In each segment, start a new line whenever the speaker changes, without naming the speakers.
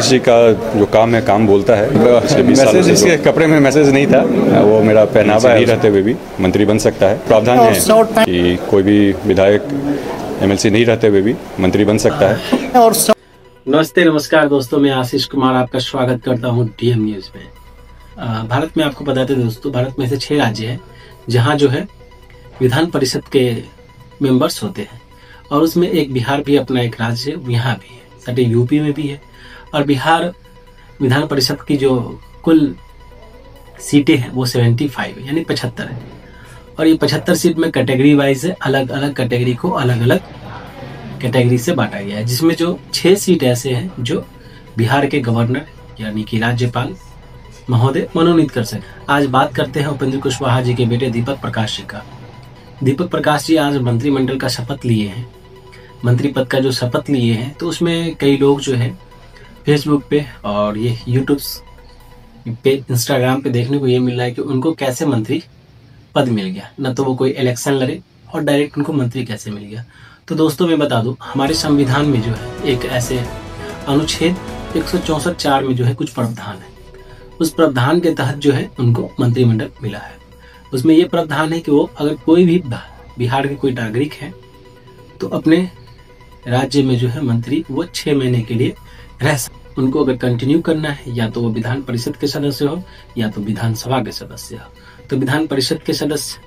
किसी का जो काम है काम बोलता है। मैसेज इसके कपड़े में मैसेज नहीं था, वो मेरा पहनावा है। रहते हुए भी मंत्री बन सकता है। प्रावधान है कि कोई भी विधायक एमएलसी नहीं रहते हुए भी मंत्री बन सकता है।
और नमस्ते नमस्कार दोस्तों, मैं आशीष कुमार आपका स्वागत करता हूं डीएम न्यूज में। भारत में आपको बताते दोस्तों, भारत में ऐसे 6 राज्य हैं जहां जो है विधान परिषद के मेंबर्स होते हैं, और उसमें एक बिहार भी अपना एक राज्य है, यहाँ भी है, साथ ही यूपी में भी है। और बिहार विधान परिषद की जो कुल सीटें हैं वो 75 है, यानी 75 है। और ये 75 सीट में कैटेगरी वाइज है, अलग अलग कैटेगरी को अलग अलग कैटेगरी से बांटा गया है, जिसमें जो 6 सीट ऐसे हैं जो बिहार के गवर्नर यानी कि राज्यपाल महोदय मनोनीत कर सके। आज बात करते हैं उपेंद्र कुशवाहा जी के बेटे दीपक प्रकाश जी का। दीपक प्रकाश जी आज मंत्रिमंडल का शपथ लिए हैं, मंत्री पद का जो शपथ लिए हैं, तो उसमें कई लोग जो है फेसबुक पे और ये यूट्यूब पे, इंस्टाग्राम पे देखने को ये मिल रहा है कि उनको कैसे मंत्री पद मिल गया, न तो वो कोई इलेक्शन लड़े और डायरेक्ट उनको मंत्री कैसे मिल गया। तो दोस्तों मैं बता दूं, हमारे संविधान में जो है एक ऐसे अनुच्छेद 164(4) में जो है कुछ प्रावधान है, उस प्रावधान के तहत जो है उनको मंत्रिमंडल मिला है। उसमें ये प्रावधान है कि वो अगर कोई भी बिहार के कोई नागरिक है तो अपने राज्य में जो है मंत्री वो 6 महीने के लिए रह सकते। उनको अगर कंटिन्यू करना है, या तो वो विधान परिषद के सदस्य हो या तो विधानसभा के सदस्य हो। तो विधान परिषद के सदस्य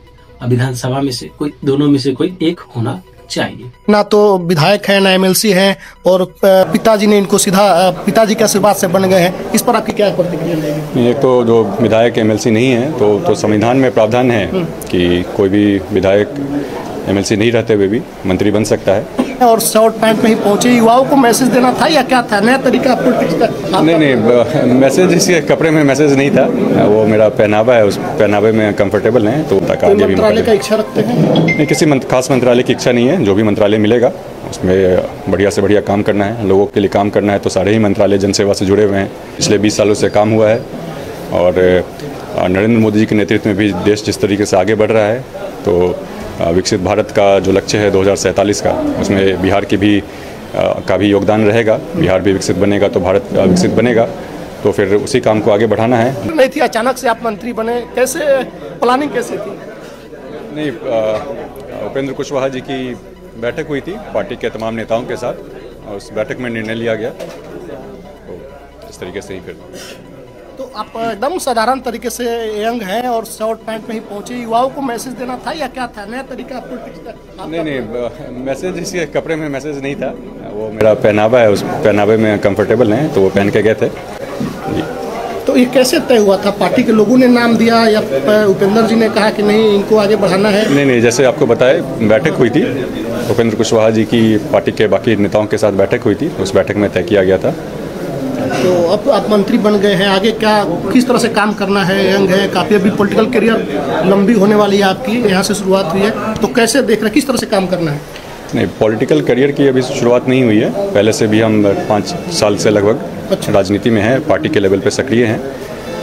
और विधानसभा में से कोई, दोनों में से कोई एक होना चाहिए।
ना तो विधायक है ना एमएलसी है, और पिताजी ने इनको सीधा पिताजी के आशीर्वाद से बन गए हैं। इस पर आपकी क्या प्रतिक्रिया रहेगी?
एक तो जो विधायक एमएलसी नहीं है तो संविधान में प्रावधान है कि कोई भी विधायक एमएलसी नहीं रहते हुए भी मंत्री बन सकता है।
और शॉर्ट पैंट में ही पहुंचे युवाओं को मैसेज देना था या क्या था? नया तरीका पॉलिटिक्स का?
नहीं, मैसेज इसके कपड़े में मैसेज नहीं था, वो मेरा पहनावा है, उस पहनावे में कंफर्टेबल है। तो
मंत्रालय का इच्छा रखते हैं?
नहीं, किसी खास मंत्रालय की इच्छा नहीं है। जो भी मंत्रालय मिलेगा उसमें बढ़िया से बढ़िया काम करना है, लोगों के लिए काम करना है। तो सारे ही मंत्रालय जनसेवा से जुड़े हुए हैं, पिछले 20 सालों से काम हुआ है। और नरेंद्र मोदी जी के नेतृत्व में भी देश जिस तरीके से आगे बढ़ रहा है, तो विकसित भारत का जो लक्ष्य है 2047 का, उसमें बिहार की भी का भी योगदान रहेगा। बिहार भी विकसित बनेगा तो भारत विकसित बनेगा, तो फिर उसी काम को आगे बढ़ाना है।
नहीं थी, अचानक से आप मंत्री बने, कैसे प्लानिंग कैसे थी?
नहीं, उपेंद्र कुशवाहा जी की बैठक हुई थी पार्टी के तमाम नेताओं के साथ, और उस बैठक में निर्णय लिया गया, तो इस तरीके से ही फिर।
तो आप एकदम साधारण तरीके से यंग हैं और शॉर्ट पैंट में ही पहुंचे, युवाओं को मैसेज देना था या क्या था? नया तरीका पॉलिटिक्स का?
नहीं, मैसेज इसके कपड़े में मैसेज नहीं था, वो मेरा पहनावा है, उस पहनावे में कंफर्टेबल है, तो वो पहन के गए थे।
तो ये कैसे तय हुआ था? पार्टी के लोगों ने नाम दिया या उपेंद्र जी ने कहा कि नहीं इनको आगे बढ़ाना है?
नहीं, जैसे आपको बताए बैठक हुई थी, उपेंद्र कुशवाहा जी की पार्टी के बाकी नेताओं के साथ बैठक हुई थी, उस बैठक में तय किया गया था।
तो अब आप मंत्री बन गए हैं, आगे क्या किस तरह से काम करना है? यंग है काफ़ी, अभी पॉलिटिकल करियर लंबी होने वाली है आपकी, यहाँ से शुरुआत हुई है, तो कैसे देख रहे हैं, किस तरह से काम करना है?
नहीं, पॉलिटिकल करियर की अभी शुरुआत नहीं हुई है। पहले से भी हम 5 साल से लगभग राजनीति में हैं, पार्टी के लेवल पे सक्रिय हैं।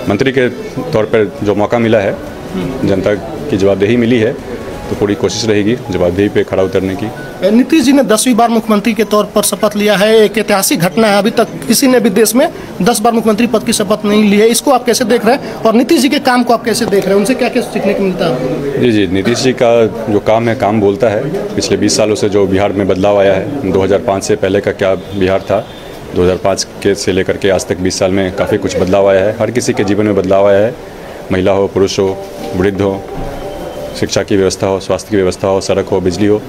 मंत्री के तौर पर जो मौका मिला है, जनता की जवाबदेही मिली है, तो पूरी कोशिश रहेगी जवाबदेही पे खड़ा उतरने की।
नीतीश जी ने 10वीं बार मुख्यमंत्री के तौर पर शपथ लिया है, एक ऐतिहासिक घटना है। अभी तक किसी ने भी देश में 10 बार मुख्यमंत्री पद की शपथ नहीं ली है। इसको आप कैसे देख रहे हैं, और नीतीश जी के काम को आप कैसे देख रहे हैं? उनसे क्या क्या सीखने को मिलता है?
जी, नीतीश जी का जो काम है काम बोलता है। पिछले 20 सालों से जो बिहार में बदलाव आया है, 2005 से पहले का क्या बिहार था, 2005 के से लेकर के आज तक 20 साल में काफ़ी कुछ बदलाव आया है। हर किसी के जीवन में बदलाव आया है, महिला हो, पुरुष हो, वृद्ध हो, शिक्षा की व्यवस्था हो, स्वास्थ्य की व्यवस्था हो, सड़क हो, बिजली हो।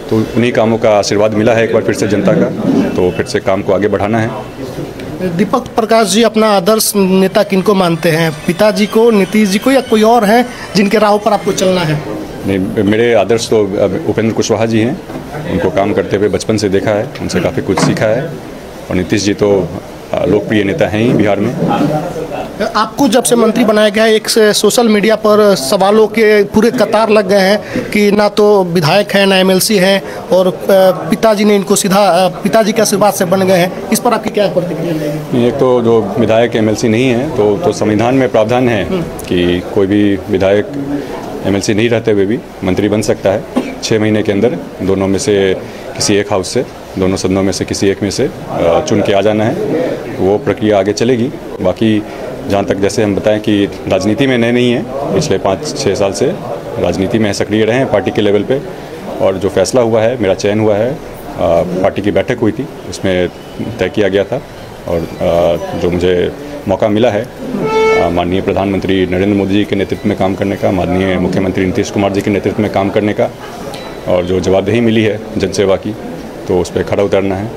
तो उन्हीं कामों का आशीर्वाद मिला है एक बार फिर से जनता का, तो फिर से काम को आगे बढ़ाना है।
दीपक प्रकाश जी अपना आदर्श नेता किनको मानते हैं? पिताजी को, नीतीश जी को, या कोई और हैं जिनके राह पर आपको चलना है?
नहीं, मेरे आदर्श तो उपेंद्र कुशवाहा जी हैं। उनको काम करते हुए बचपन से देखा है, उनसे काफ़ी कुछ सीखा है। और नीतीश जी तो लोकप्रिय नेता हैं ही बिहार में।
आपको जब से मंत्री बनाया गया है, एक से सोशल मीडिया पर सवालों के पूरे कतार लग गए हैं कि ना तो विधायक है ना एमएलसी है, और पिताजी ने इनको सीधा पिताजी के आशीर्वाद से बन गए हैं। इस पर आपकी क्या प्रतिक्रिया रहेगी?
एक तो जो विधायक एमएलसी नहीं है तो संविधान में प्रावधान है कि कोई भी विधायक एमएलसी नहीं रहते हुए भी मंत्री बन सकता है। 6 महीने के अंदर दोनों में से किसी एक हाउस से, दोनों सदनों में से किसी एक में से चुन के आ जाना है। वो प्रक्रिया आगे चलेगी। बाकी जहाँ तक जैसे हम बताएं कि राजनीति में नए नहीं हैं, पिछले 5-6 साल से राजनीति में सक्रिय रहे हैं पार्टी के लेवल पे, और जो फैसला हुआ है, मेरा चयन हुआ है, पार्टी की बैठक हुई थी, उसमें तय किया गया था, और जो मुझे मौका मिला है माननीय प्रधानमंत्री नरेंद्र मोदी जी के नेतृत्व में काम करने का, माननीय मुख्यमंत्री नीतीश कुमार जी के नेतृत्व में काम करने का, और जो जवाबदेही मिली है जनसेवा की, तो उस पर खड़ा उतरना है।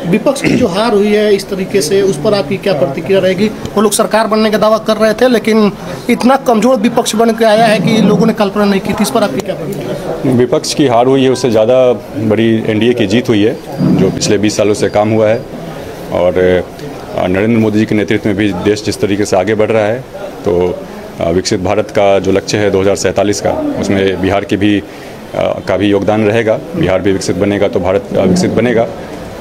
विपक्ष की जो हार हुई है इस तरीके से, उस पर आपकी क्या प्रतिक्रिया रहेगी? वो लोग सरकार बनने का दावा कर रहे थे, लेकिन इतना कमजोर विपक्ष बन के आया है कि लोगों ने कल्पना नहीं की थी। इस पर आपकी क्या प्रतिक्रिया?
विपक्ष की हार हुई है, उससे ज़्यादा बड़ी एनडीए की जीत हुई है, जो पिछले 20 सालों से काम हुआ है। और नरेंद्र मोदी जी के नेतृत्व में भी देश जिस तरीके से आगे बढ़ रहा है, तो विकसित भारत का जो लक्ष्य है 2047 का, उसमें बिहार की भी का भी योगदान रहेगा। बिहार भी विकसित बनेगा तो भारत विकसित बनेगा,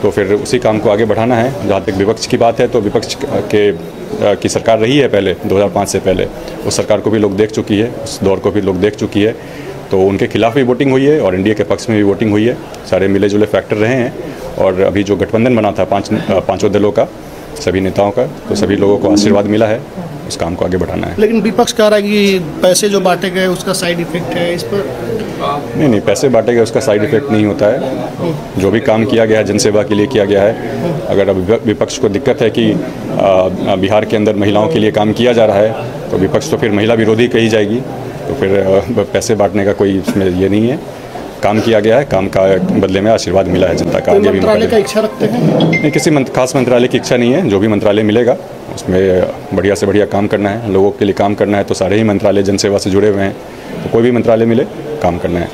तो फिर उसी काम को आगे बढ़ाना है। जहाँ तक विपक्ष की बात है, तो विपक्ष की सरकार रही है पहले 2005 से पहले, उस सरकार को भी लोग देख चुकी है, उस दौर को भी लोग देख चुकी है, तो उनके खिलाफ भी वोटिंग हुई है और एनडीए के पक्ष में भी वोटिंग हुई है। सारे मिले जुले फैक्टर रहे हैं, और अभी जो गठबंधन बना था पांचों दलों का, सभी नेताओं का, तो सभी लोगों को आशीर्वाद मिला है, उस काम को आगे बढ़ाना है।
लेकिन विपक्ष कह रहा है कि पैसे जो बांटे गए उसका साइड इफेक्ट है, इस पर
नहीं, पैसे बांटे गए उसका साइड इफेक्ट नहीं होता है। जो भी काम किया गया है जनसेवा के लिए किया गया है। अगर अब विपक्ष को दिक्कत है कि बिहार के अंदर महिलाओं के लिए काम किया जा रहा है, तो विपक्ष तो फिर महिला विरोधी कही जाएगी, तो फिर पैसे बांटने का कोई इसमें ये नहीं है। काम किया गया है, काम का बदले में आशीर्वाद मिला है जनता का। आगे भी
मंत्रालय का इच्छा रखते हैं?
नहीं, किसी खास मंत्रालय की इच्छा नहीं है। जो भी मंत्रालय मिलेगा उसमें बढ़िया से बढ़िया काम करना है, लोगों के लिए काम करना है, तो सारे ही मंत्रालय जनसेवा से जुड़े हुए हैं, तो कोई भी मंत्रालय मिले काम करना है।